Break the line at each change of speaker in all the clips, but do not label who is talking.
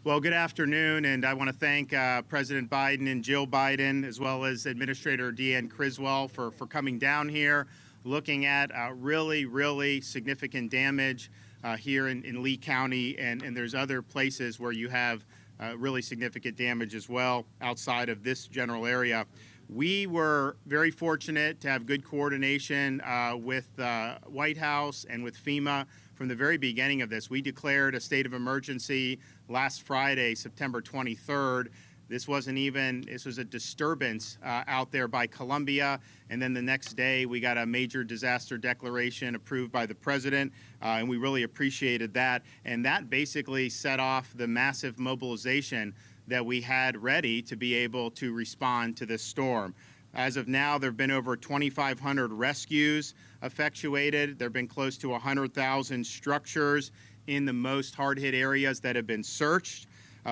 Well, good afternoon, and I want to thank President Biden and Jill Biden, as well as Administrator Deanne Criswell for coming down here, looking at really significant damage here in Lee County, and there's other places where you have really significant damage as well outside of this general area. We were very fortunate to have good coordination with the White House and with FEMA from the very beginning of this. We declared a state of emergency last Friday, September 23rd. This was a disturbance out there by Columbia. And then the next day, we got a major disaster declaration approved by the president, and we really appreciated that. And that basically set off the massive mobilization that we had ready to be able to respond to this storm. As of now, there have been over 2,500 rescues effectuated. There have been close to 100,000 structures in the most hard-hit areas that have been searched.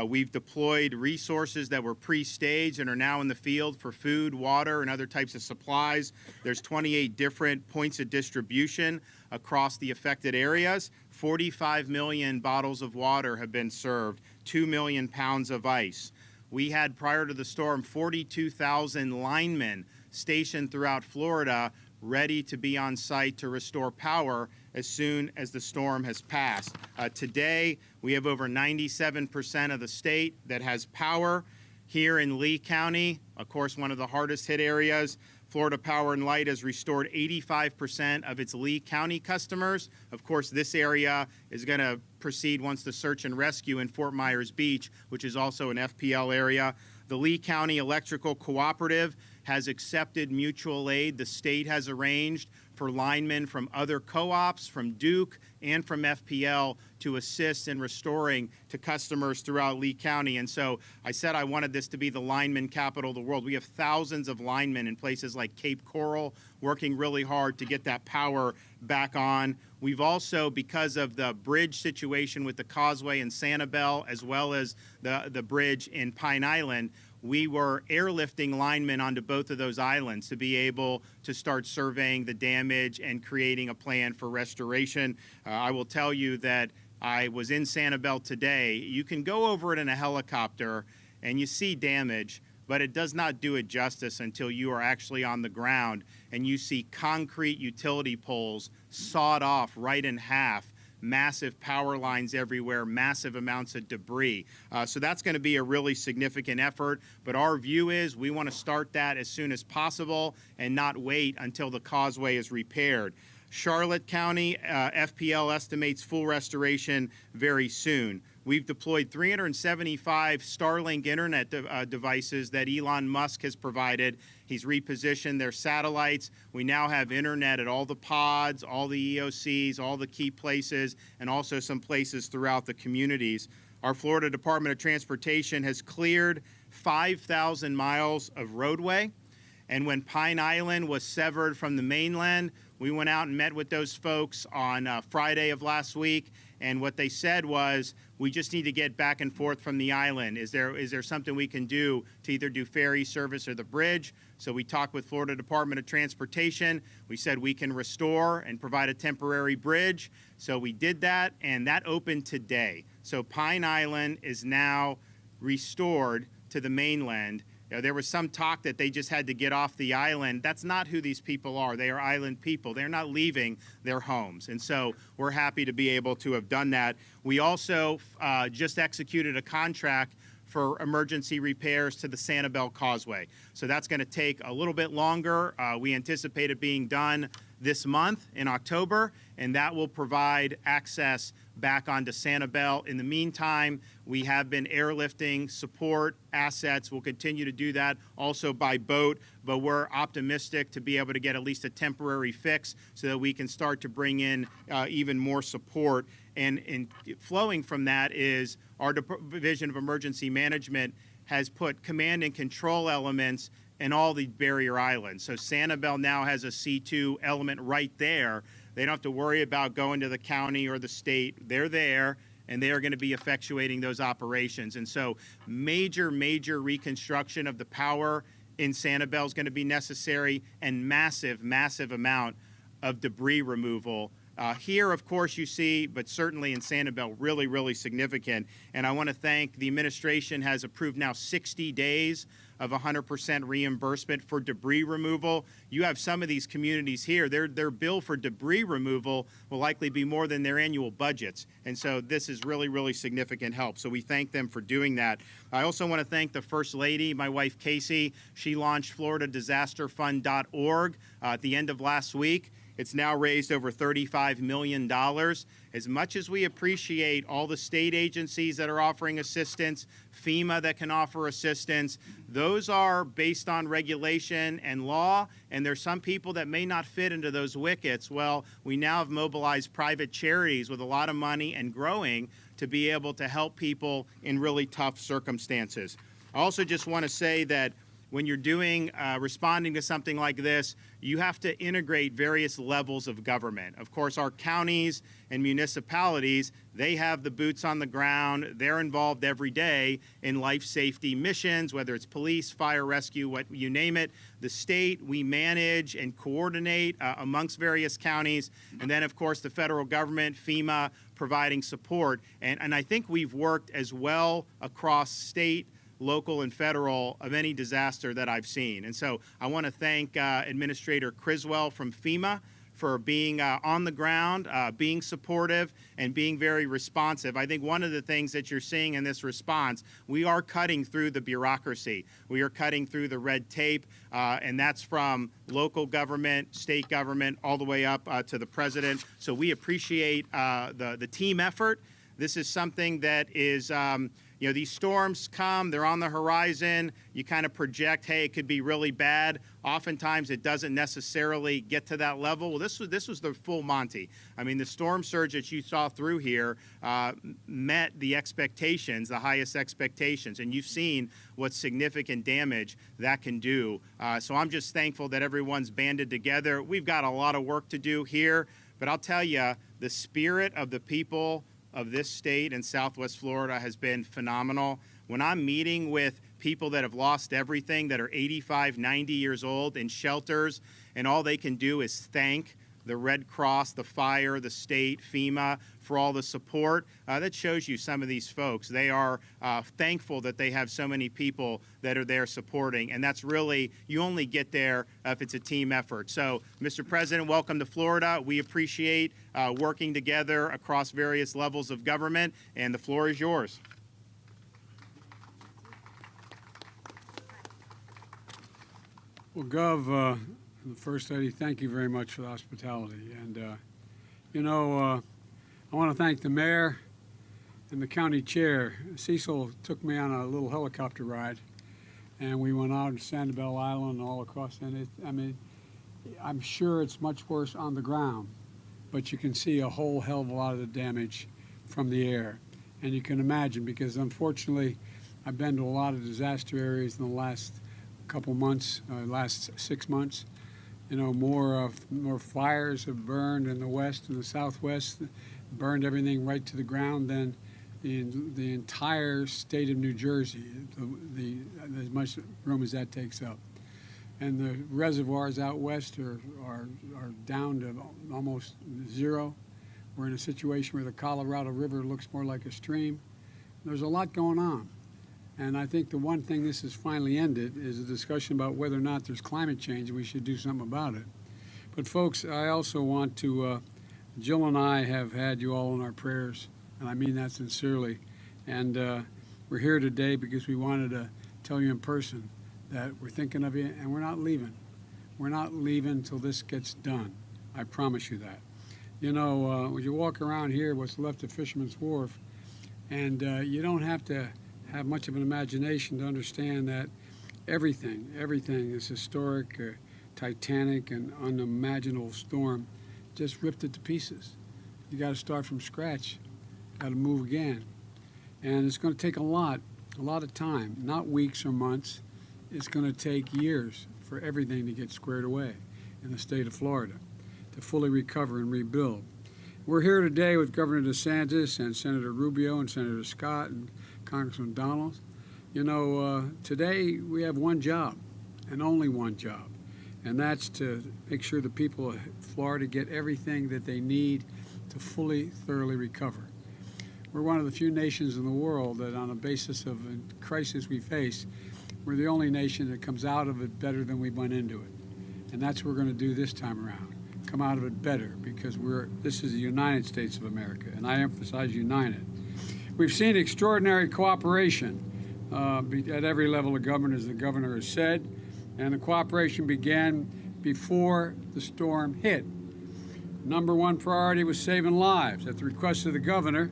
We've deployed resources that were pre-staged and are now in the field for food, water, and other types of supplies. There's 28 different points of distribution across the affected areas. 45 million bottles of water have been served, 2 million pounds of ice. We had, prior to the storm, 42,000 linemen stationed throughout Florida ready to be on site to restore power as soon as the storm has passed. Today, we have over 97% of the state that has power. Here in Lee County, of course, one of the hardest hit areas, Florida Power and Light has restored 85% of its Lee County customers. Of course, this area is going to proceed once the search and rescue in Fort Myers Beach, which is also an FPL area. The Lee County Electrical Cooperative has accepted mutual aid. The state has arranged for linemen from other co-ops, from Duke, and from FPL to assist in restoring to customers throughout Lee County. And so I said I wanted this to be the lineman capital of the world. We have thousands of linemen in places like Cape Coral working really hard to get that power back on. We've also, because of the bridge situation with the causeway in Sanibel, as well as the bridge in Pine Island, we were airlifting linemen onto both of those islands to be able to start surveying the damage and creating a plan for restoration. I will tell you that I was in Sanibel today. You can go over it in a helicopter and you see damage, but it does not do it justice until you are actually on the ground and you see concrete utility poles sawed off right in half, massive power lines everywhere, massive amounts of debris. So that's going to be a really significant effort. But our view is we want to start that as soon as possible and not wait until the causeway is repaired. Charlotte County, FPL estimates full restoration very soon. We've deployed 375 Starlink internet devices that Elon Musk has provided. He's repositioned their satellites. We now have internet at all the pods, all the EOCs, all the key places, and also some places throughout the communities. Our Florida Department of Transportation has cleared 5,000 miles of roadway. And when Pine Island was severed from the mainland, we went out and met with those folks on Friday of last week. And what they said was, we just need to get back and forth from the island. Is there something we can do to either do ferry service or the bridge? So we talked with Florida Department of Transportation. We said we can restore and provide a temporary bridge. So we did that, and that opened today. So Pine Island is now restored to the mainland. You know, there was some talk that they just had to get off the island. That's not who these people are. They are island people. They're not leaving their homes. And so we're happy to be able to have done that. We also just executed a contract for emergency repairs to the Sanibel Causeway. So that's going to take a little bit longer. We anticipate it being done this month in October, and that will provide access back onto Sanibel. In the meantime, we have been airlifting support assets. We'll continue to do that also by boat, but we're optimistic to be able to get at least a temporary fix so that we can start to bring in even more support. And flowing from that is our Division of Emergency Management has put command and control elements in all the barrier islands. So Sanibel now has a C2 element right there. They don't have to worry about going to the county or the state. They're there, and they are going to be effectuating those operations. And so major reconstruction of the power in Sanibel is going to be necessary, and massive amount of debris removal Here, of course, you see, but certainly in Sanibel, really, really significant. And I want to thank the administration has approved now 60 days of 100% reimbursement for debris removal. You have some of these communities here, their bill for debris removal will likely be more than their annual budgets. And so this is really, really significant help. So we thank them for doing that. I also want to thank the First Lady, my wife Casey. She launched FloridaDisasterFund.org at the end of last week. It's now raised over $35 million. As much as we appreciate all the state agencies that are offering assistance, FEMA that can offer assistance, those are based on regulation and law, and there's some people that may not fit into those wickets. Well, we now have mobilized private charities with a lot of money and growing to be able to help people in really tough circumstances. I also just want to say that when you're doing, responding to something like this, you have to integrate various levels of government. Of course, our counties and municipalities, they have the boots on the ground. They're involved every day in life safety missions, whether it's police, fire, rescue, what you name it. The state, we manage and coordinate amongst various counties. And then, of course, the federal government, FEMA, providing support. And I think we've worked as well across state, local, and federal of any disaster that I've seen. And so I want to thank Administrator Criswell from FEMA for being on the ground, being supportive, and being very responsive. I think one of the things that you're seeing in this response, we are cutting through the bureaucracy. We are cutting through the red tape, and that's from local government, state government, all the way up to the president. So we appreciate the team effort. This is something that is you know, these storms come, they're on the horizon. You kind of project, hey, it could be really bad. Oftentimes, it doesn't necessarily get to that level. Well, this was the full Monty. I mean, the storm surge that you saw through here met the expectations, the highest expectations, and you've seen what significant damage that can do. So I'm just thankful that everyone's banded together. We've got a lot of work to do here, but I'll tell you, the spirit of the people of this state and Southwest Florida has been phenomenal. When I'm meeting with people that have lost everything, that are 85, 90 years old in shelters, and all they can do is thank the Red Cross, the fire, the state, FEMA, for all the support, that shows you some of these folks. They are thankful that they have so many people that are there supporting, and that's really, you only get there if it's a team effort. So, Mr. President, welcome to Florida. We appreciate working together across various levels of government, and the floor is yours.
Well, Gov, the First Lady, thank you very much for the hospitality. And, you know, I want to thank the mayor and the county chair. Cecil took me on a little helicopter ride, and we went out to Sanibel Island and all across. And I mean, I'm sure it's much worse on the ground, but you can see a whole hell of a lot of the damage from the air. And you can imagine, because unfortunately, I've been to a lot of disaster areas in the last couple months, last 6 months. You know, more fires have burned in the west and the southwest, burned everything right to the ground than the entire state of New Jersey, as much room as that takes up. And the reservoirs out west are down to almost zero. We're in a situation where the Colorado River looks more like a stream. There's a lot going on. And I think the one thing this has finally ended is a discussion about whether or not there's climate change and we should do something about it. But folks, I also want to, Jill and I have had you all in our prayers, and I mean that sincerely. And we're here today because we wanted to tell you in person that we're thinking of you and we're not leaving. We're not leaving until this gets done. I promise you that. You know, when you walk around here, what's left of Fisherman's Wharf, and you don't have to have much of an imagination to understand that everything, this historic, titanic, and unimaginable storm just ripped it to pieces. You got to start from scratch, got to move again. And it's going to take a lot of time, not weeks or months. It's going to take years for everything to get squared away in the state of Florida, to fully recover and rebuild. We're here today with Governor DeSantis and Senator Rubio and Senator Scott and Congressman Donald. You know, today we have one job, and only one job, and that's to make sure the people of Florida get everything that they need to fully, thoroughly recover. We're one of the few nations in the world that, on a basis of a crisis we face, we're the only nation that comes out of it better than we went into it. And that's what we're going to do this time around, come out of it better, because this is the United States of America, and I emphasize united. We've seen extraordinary cooperation at every level of government, as the governor has said, and the cooperation began before the storm hit. Number one priority was saving lives. At the request of the governor,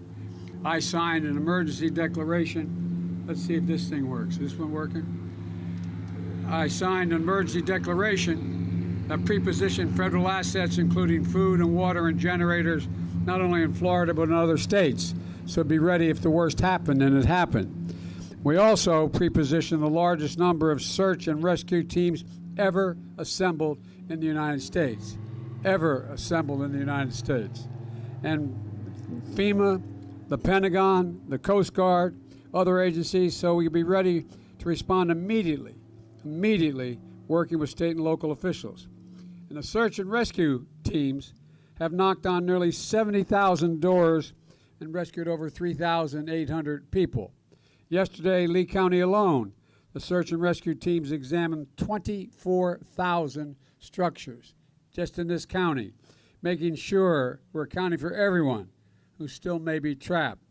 I signed an emergency declaration. Let's see if this thing works. Is this one working? I signed an emergency declaration that prepositioned federal assets, including food and water and generators, not only in Florida but in other states, so be ready if the worst happened, and it happened. We also prepositioned the largest number of search and rescue teams ever assembled in the United States. Ever assembled in the United States. And FEMA, the Pentagon, the Coast Guard, other agencies, so we can be ready to respond immediately, working with state and local officials. And the search and rescue teams have knocked on nearly 70,000 doors and rescued over 3,800 people. Yesterday, Lee County alone, the search and rescue teams examined 24,000 structures just in this county, making sure we're accounting for everyone who still may be trapped.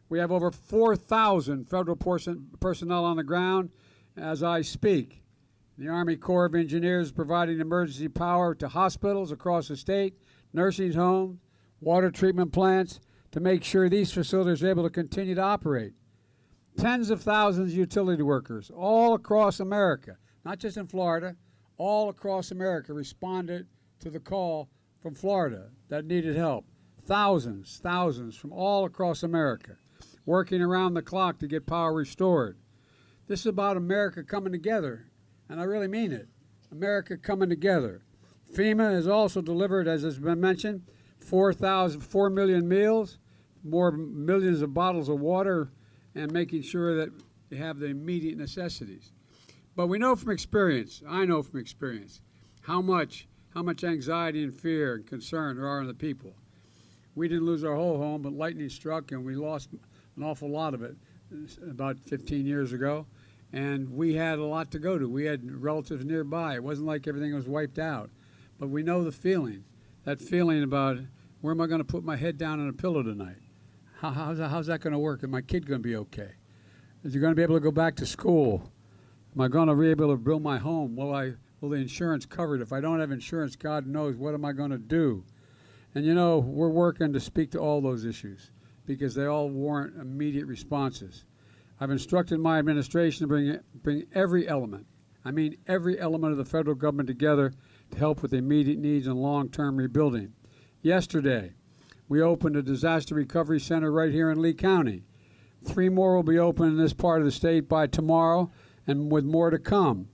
We have over 4,000 federal personnel on the ground as I speak. The Army Corps of Engineers providing emergency power to hospitals across the state, nursing homes, water treatment plants, to make sure these facilities are able to continue to operate. Tens of thousands of utility workers all across America, not just in Florida, all across America responded to the call from Florida that needed help. Thousands from all across America, working around the clock to get power restored. This is about America coming together, and I really mean it. America coming together. FEMA has also delivered, as has been mentioned, 4 million meals, more millions of bottles of water, and making sure that they have the immediate necessities. But we know from experience, I know from experience, how much anxiety and fear and concern there are in the people. We didn't lose our whole home, but lightning struck, and we lost an awful lot of it about 15 years ago. And we had a lot to go to. We had relatives nearby. It wasn't like everything was wiped out. But we know the feeling, that feeling about, where am I going to put my head down on a pillow tonight? How's that going to work? Is my kid going to be okay? Is he going to be able to go back to school? Am I going to be able to build my home? Will the insurance cover it? If I don't have insurance, God knows, what am I going to do? And you know, we're working to speak to all those issues because they all warrant immediate responses. I've instructed my administration to bring every element, I mean every element of the federal government together to help with immediate needs and long-term rebuilding. Yesterday, we opened a disaster recovery center right here in Lee County. 3 more will be open in this part of the state by tomorrow, and with more to come.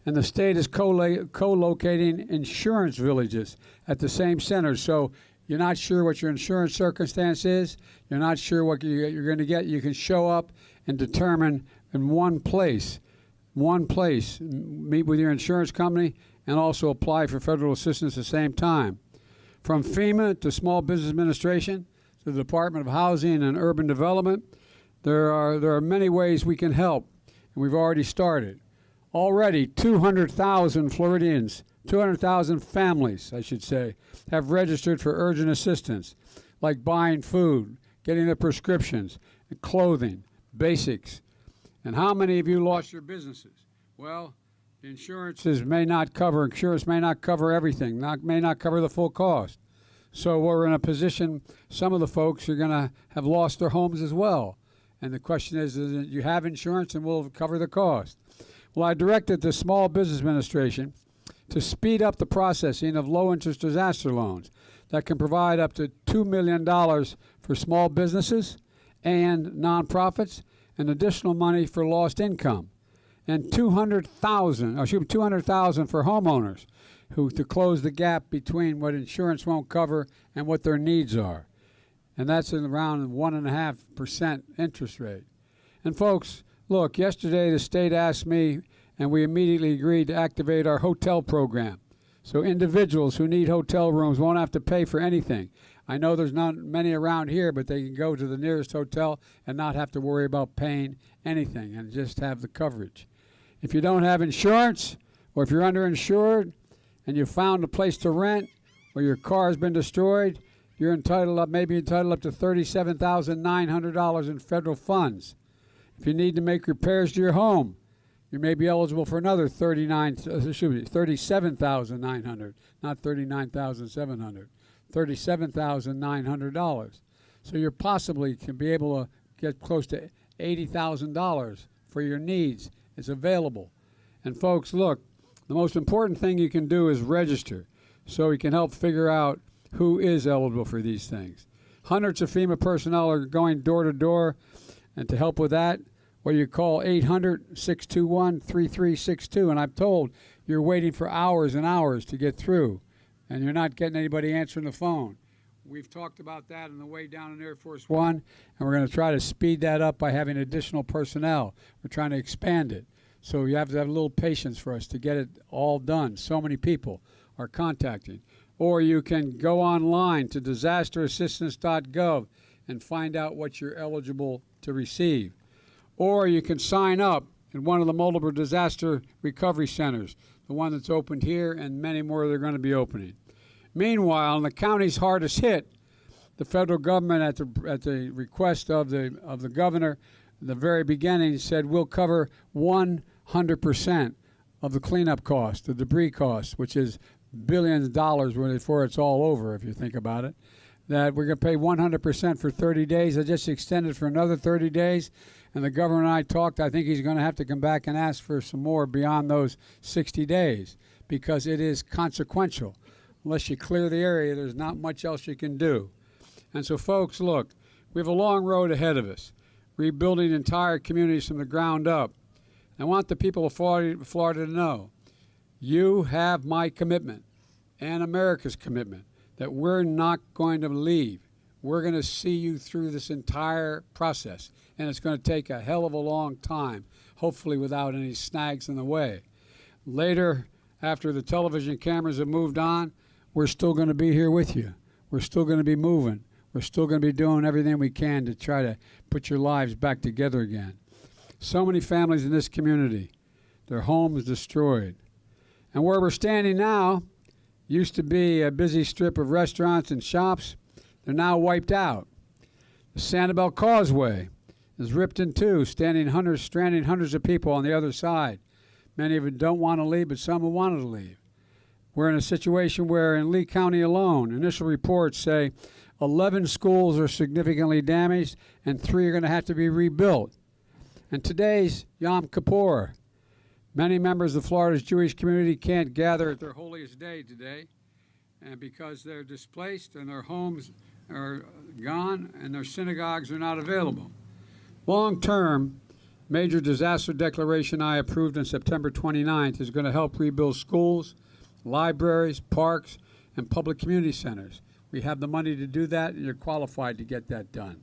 And the state is co-locating insurance villages at the same center. So you're not sure what your insurance circumstance is, you're not sure what you're going to get, you can show up and determine in one place, meet with your insurance company, and also apply for federal assistance at the same time. From FEMA to Small Business Administration to the Department of Housing and Urban Development, there are many ways we can help, and we've already started. Already, 200,000 Floridians, 200,000 families, I should say, have registered for urgent assistance, like buying food, getting their prescriptions, clothing, basics. And how many of you lost your businesses? Well, insurance may not cover everything, may not cover the full cost. So we're in a position, some of the folks are going to have lost their homes as well. And the question is you have insurance and we'll cover the cost. Well, I directed the Small Business Administration to speed up the processing of low-interest disaster loans that can provide up to $2 million for small businesses and nonprofits, and additional money for lost income, and $200,000 for homeowners to close the gap between what insurance won't cover and what their needs are. And that's around 1.5% interest rate. And folks, look, yesterday the state asked me and we immediately agreed to activate our hotel program. So individuals who need hotel rooms won't have to pay for anything. I know there's not many around here, but they can go to the nearest hotel and not have to worry about paying anything and just have the coverage. If you don't have insurance, or if you're underinsured and you found a place to rent or your car has been destroyed, you're maybe entitled up to $37,900 in federal funds. If you need to make repairs to your home, you may be eligible for another $37,900, not $39,700, $37,900. So you possibly can be able to get close to $80,000 for your needs. It's available. And folks, look, the most important thing you can do is register so we can help figure out who is eligible for these things. Hundreds of FEMA personnel are going door to door, and to help with that, well, you call 800-621-3362, and I'm told you're waiting for hours and hours to get through, and you're not getting anybody answering the phone. We've talked about that on the way down in Air Force One, and we're going to try to speed that up by having additional personnel. We're trying to expand it. So you have to have a little patience for us to get it all done. So many people are contacting. Or you can go online to disasterassistance.gov and find out what you're eligible to receive. Or you can sign up in one of the multiple disaster recovery centers, the one that's opened here and many more that are going to be opening. Meanwhile, in the counties hardest hit, the federal government, at the request of the governor, in the very beginning, said we'll cover 100% of the cleanup cost, the debris cost, which is billions of dollars before it's all over, if you think about it. That we're going to pay 100% for 30 days. I just extended for another 30 days. And the governor and I talked. I think he's going to have to come back and ask for some more beyond those 60 days because it is consequential. Unless you clear the area, there's not much else you can do. And so, folks, look, we have a long road ahead of us, rebuilding entire communities from the ground up. I want the people of Florida to know you have my commitment and America's commitment that we're not going to leave. We're going to see you through this entire process, and it's going to take a hell of a long time, hopefully without any snags in the way. Later, after the television cameras have moved on, we're still going to be here with you. We're still going to be moving. We're still going to be doing everything we can to try to put your lives back together again. So many families in this community, their homes destroyed. And where we're standing now used to be a busy strip of restaurants and shops. They're now wiped out. The Sanibel Causeway is ripped in two, stranding hundreds of people on the other side. Many of them don't want to leave, but some have wanted to leave. We're in a situation where in Lee County alone, initial reports say 11 schools are significantly damaged and 3 are going to have to be rebuilt. And today's Yom Kippur. Many members of Florida's Jewish community can't gather at their holiest day today, and because they're displaced and their homes are gone and their synagogues are not available. Long term, major disaster declaration I approved on September 29th is going to help rebuild schools, libraries, parks, and public community centers. We have the money to do that, and you're qualified to get that done.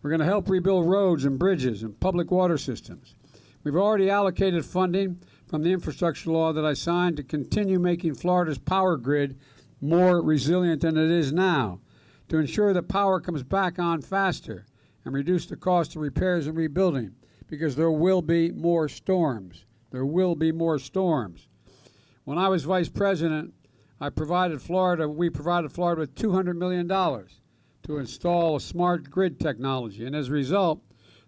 We're going to help rebuild roads and bridges and public water systems. We've already allocated funding from the infrastructure law that I signed to continue making Florida's power grid more resilient than it is now, to ensure that power comes back on faster and reduce the cost of repairs and rebuilding, because there will be more storms. There will be more storms. When I was vice president, we provided Florida with $200 million to install a smart grid technology, and as a result,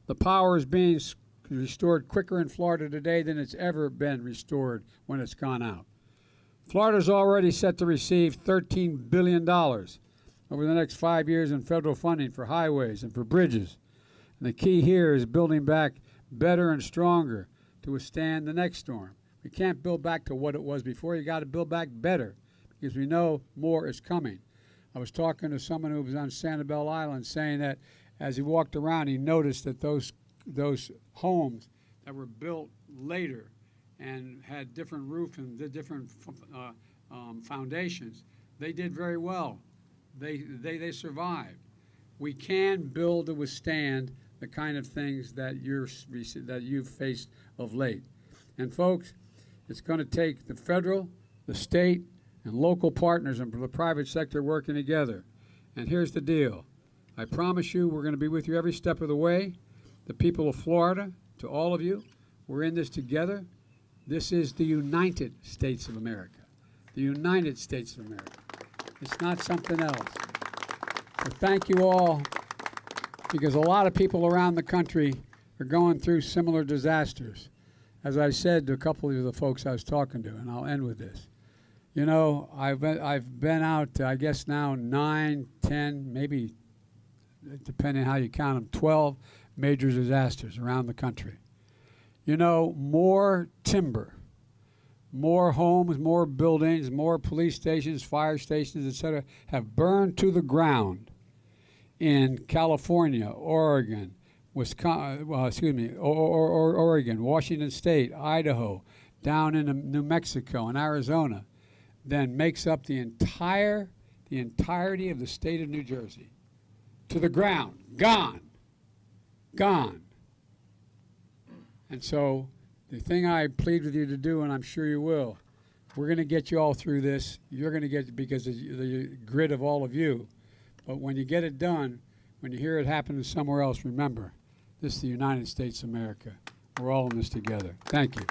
the power is being restored quicker in Florida today than it's ever been restored when it's gone out. Florida's already set to receive $13 billion over the next 5 years in federal funding for highways and for bridges. And the key here is building back better and stronger to withstand the next storm. We can't build back to what it was before. You got to build back better because we know more is coming. I was talking to someone who was on Sanibel Island saying that as he walked around, he noticed that those homes that were built later and had different roofs and different foundations, they did very well. They survived. We can build to withstand the kind of things that you've faced of late. And folks, it's going to take the federal, the state, and local partners and the private sector working together. And here's the deal. I promise you we're going to be with you every step of the way. The people of Florida, to all of you, we're in this together. This is the United States of America. The United States of America. It's not something else. So thank you all, because a lot of people around the country are going through similar disasters. As I said to a couple of the folks I was talking to, and I'll end with this. You know, I've been out, I guess now 9, 10, maybe, depending how you count them, 12 major disasters around the country. You know, more timber, more homes, more buildings, more police stations, fire stations, etc., have burned to the ground in California, Oregon, Wisconsin, Oregon, Washington State, Idaho, down in New Mexico and Arizona, than makes up the entirety of the state of New Jersey. To the ground, gone, gone. And so the thing I plead with you to do, and I'm sure you will, we're going to get you all through this. You're going to get it because of the grit of all of you. But when you get it done, when you hear it happening somewhere else, remember, this is the United States of America. We're all in this together. Thank you.